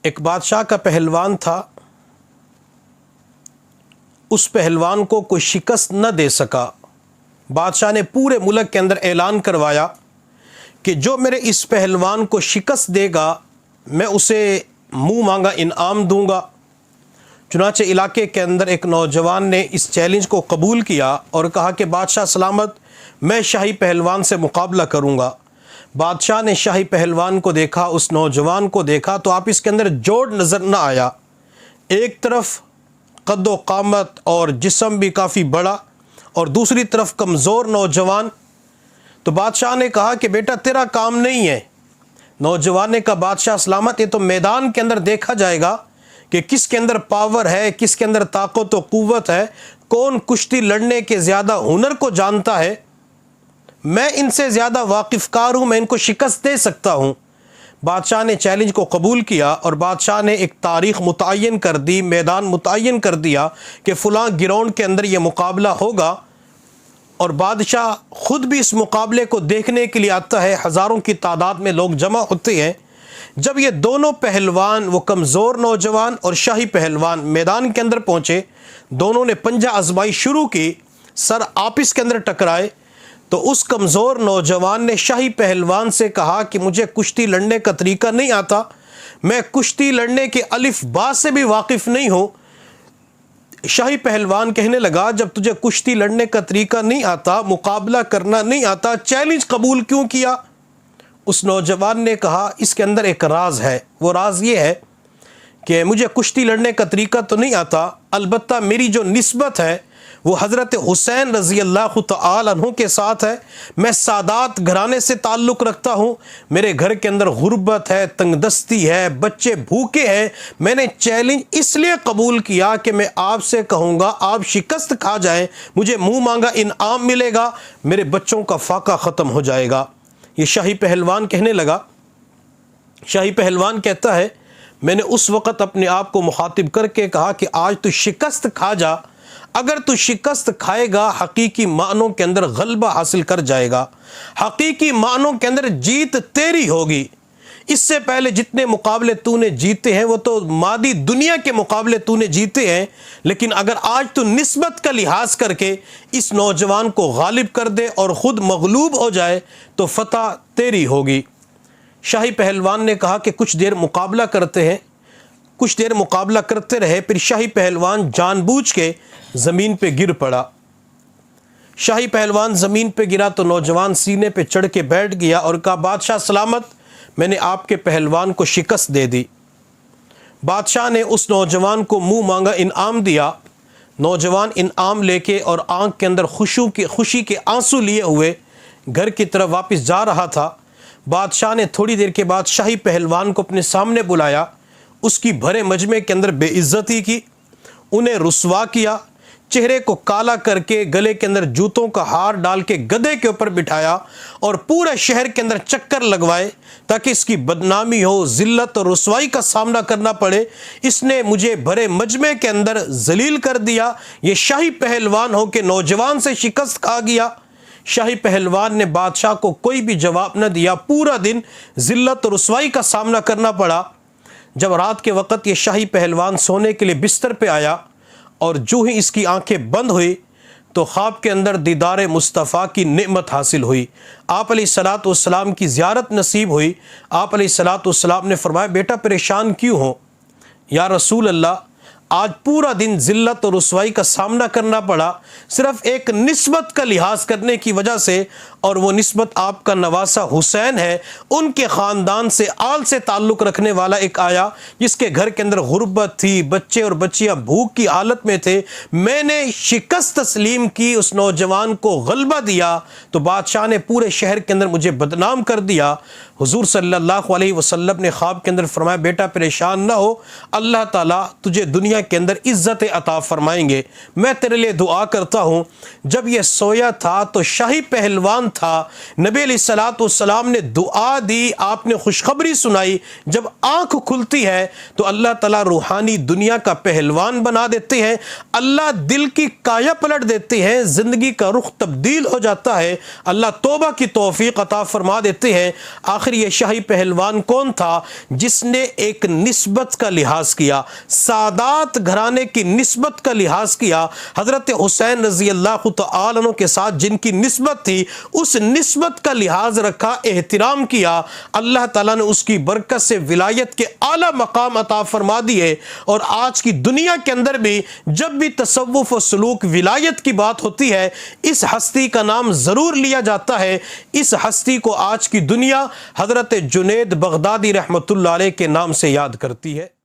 ایک بادشاہ کا پہلوان تھا، اس پہلوان کو کوئی شکست نہ دے سکا۔ بادشاہ نے پورے ملک کے اندر اعلان کروایا کہ جو میرے اس پہلوان کو شکست دے گا میں اسے منہ مانگا انعام دوں گا۔ چنانچہ علاقے کے اندر ایک نوجوان نے اس چیلنج کو قبول کیا اور کہا کہ بادشاہ سلامت، میں شاہی پہلوان سے مقابلہ کروں گا۔ بادشاہ نے شاہی پہلوان کو دیکھا، اس نوجوان کو دیکھا تو آپ اس کے اندر جوڑ نظر نہ آیا۔ ایک طرف قد و قامت اور جسم بھی کافی بڑا اور دوسری طرف کمزور نوجوان۔ تو بادشاہ نے کہا کہ بیٹا تیرا کام نہیں ہے۔ نوجوان نے کہا بادشاہ سلامت، یہ تو میدان کے اندر دیکھا جائے گا کہ کس کے اندر پاور ہے، کس کے اندر طاقت و قوت ہے، کون کشتی لڑنے کے زیادہ ہنر کو جانتا ہے۔ میں ان سے زیادہ واقف کار ہوں، میں ان کو شکست دے سکتا ہوں۔ بادشاہ نے چیلنج کو قبول کیا اور بادشاہ نے ایک تاریخ متعین کر دی، میدان متعین کر دیا کہ فلاں گراؤنڈ کے اندر یہ مقابلہ ہوگا، اور بادشاہ خود بھی اس مقابلے کو دیکھنے کے لیے آتا ہے۔ ہزاروں کی تعداد میں لوگ جمع ہوتے ہیں۔ جب یہ دونوں پہلوان، وہ کمزور نوجوان اور شاہی پہلوان میدان کے اندر پہنچے، دونوں نے پنجہ آزمائی شروع کی، سر آپس کے اندر ٹکرائے، تو اس کمزور نوجوان نے شاہی پہلوان سے کہا کہ مجھے کشتی لڑنے کا طریقہ نہیں آتا، میں کشتی لڑنے کے الف با سے بھی واقف نہیں ہوں۔ شاہی پہلوان کہنے لگا جب تجھے کشتی لڑنے کا طریقہ نہیں آتا، مقابلہ کرنا نہیں آتا، چیلنج قبول کیوں کیا؟ اس نوجوان نے کہا اس کے اندر ایک راز ہے، وہ راز یہ ہے کہ مجھے کشتی لڑنے کا طریقہ تو نہیں آتا، البتہ میری جو نسبت ہے وہ حضرت حسین رضی اللہ تعالی عنہ کے ساتھ ہے۔ میں سادات گھرانے سے تعلق رکھتا ہوں، میرے گھر کے اندر غربت ہے، تنگ دستی ہے، بچے بھوکے ہیں۔ میں نے چیلنج اس لیے قبول کیا کہ میں آپ سے کہوں گا آپ شکست کھا جائیں، مجھے منہ مانگا انعام ملے گا، میرے بچوں کا فاقہ ختم ہو جائے گا۔ یہ شاہی پہلوان کہنے لگا، شاہی پہلوان کہتا ہے میں نے اس وقت اپنے آپ کو مخاطب کر کے کہا کہ آج تو شکست کھا جا، اگر تو شکست کھائے گا حقیقی معنوں کے اندر غلبہ حاصل کر جائے گا، حقیقی معنوں کے اندر جیت تیری ہوگی۔ اس سے پہلے جتنے مقابلے تو نے جیتے ہیں وہ تو مادی دنیا کے مقابلے تو نے جیتے ہیں، لیکن اگر آج تو نسبت کا لحاظ کر کے اس نوجوان کو غالب کر دے اور خود مغلوب ہو جائے تو فتح تیری ہوگی۔ شاہی پہلوان نے کہا کہ کچھ دیر مقابلہ کرتے ہیں، کچھ دیر مقابلہ کرتے رہے، پھر شاہی پہلوان جان بوجھ کے زمین پہ گر پڑا۔ شاہی پہلوان زمین پہ گرا تو نوجوان سینے پہ چڑھ کے بیٹھ گیا اور کہا بادشاہ سلامت، میں نے آپ کے پہلوان کو شکست دے دی۔ بادشاہ نے اس نوجوان کو منہ مانگا انعام دیا۔ نوجوان انعام لے کے اور آنکھ کے اندر خوشی کے آنسو لیے ہوئے گھر کی طرف واپس جا رہا تھا۔ بادشاہ نے تھوڑی دیر کے بعد شاہی پہلوان کو اپنے سامنے بلایا، اس کی بھرے مجمع کے اندر بے عزتی کی، انہیں رسوا کیا، چہرے کو کالا کر کے گلے کے اندر جوتوں کا ہار ڈال کے گدھے کے اوپر بٹھایا اور پورے شہر کے اندر چکر لگوائے تاکہ اس کی بدنامی ہو، ذلت اور رسوائی کا سامنا کرنا پڑے۔ اس نے مجھے بھرے مجمع کے اندر ذلیل کر دیا۔ یہ شاہی پہلوان ہو کہ نوجوان سے شکست کھا گیا۔ شاہی پہلوان نے بادشاہ کو کوئی بھی جواب نہ دیا، پورا دن ذلت اور رسوائی کا سامنا کرنا پڑا۔ جب رات کے وقت یہ شاہی پہلوان سونے کے لیے بستر پہ آیا اور جو ہی اس کی آنکھیں بند ہوئی تو خواب کے اندر دیدار مصطفیٰ کی نعمت حاصل ہوئی، آپ علیہ الصلوۃ والسلام کی زیارت نصیب ہوئی۔ آپ علیہ الصلوۃ والسلام نے فرمایا بیٹا پریشان کیوں ہو؟ یا رسول اللہ آج پورا دن ذلت اور رسوائی کا سامنا کرنا پڑا صرف ایک نسبت کا لحاظ کرنے کی وجہ سے، اور وہ نسبت آپ کا نواسہ حسین ہے، ان کے خاندان سے آل سے تعلق رکھنے والا ایک آیا جس کے گھر کے اندر غربت تھی، بچے اور بچیاں بھوک کی حالت میں تھے، میں نے شکست تسلیم کی، اس نوجوان کو غلبہ دیا تو بادشاہ نے پورے شہر کے اندر مجھے بدنام کر دیا۔ حضور صلی اللہ علیہ وسلم نے خواب کے اندر فرمایا بیٹا پریشان نہ ہو، اللہ تعالیٰ تجھے دنیا کے اندر عزت عطا فرمائیں گے۔ میں تیرے لیے دعا کرتا ہوں۔ جب یہ سویا تھا تو شاہی پہلوان تھا، نبی علیہ الصلوۃ والسلام نے دعا دی، آپ نے خوشخبری سنائی۔ جب آنکھ کھلتی ہے تو اللہ تعالیٰ روحانی دنیا کا پہلوان بنا دیتے ہیں، اللہ دل کی کایا پلٹ دیتے ہیں، زندگی کا رخ تبدیل ہو جاتا ہے، اللہ توبہ کی توفیق عطا فرما دیتے ہیں۔ آخر یہ شاہی پہلوان کون تھا؟ جس نے ایک نسبت کا لحاظ کیا، سادات گھرانے کی نسبت کا لحاظ کیا۔ حضرت حسین رضی اللہ تعالیٰ عنہ کے ساتھ جن کی نسبت تھی، اس نسبت کا لحاظ رکھا، احترام کیا، اللہ تعالیٰ نے اس کی برکت سے ولایت کے اعلیٰ مقام عطا فرما دیے۔ اور آج کی دنیا کے اندر بھی جب بھی تصوف و سلوک ولایت کی بات ہوتی ہے، اس ہستی کا نام ضرور لیا جاتا ہے۔ اس ہستی کو آج کی دنیا حضرت جنید بغدادی رحمۃ اللہ علیہ کے نام سے یاد کرتی ہے۔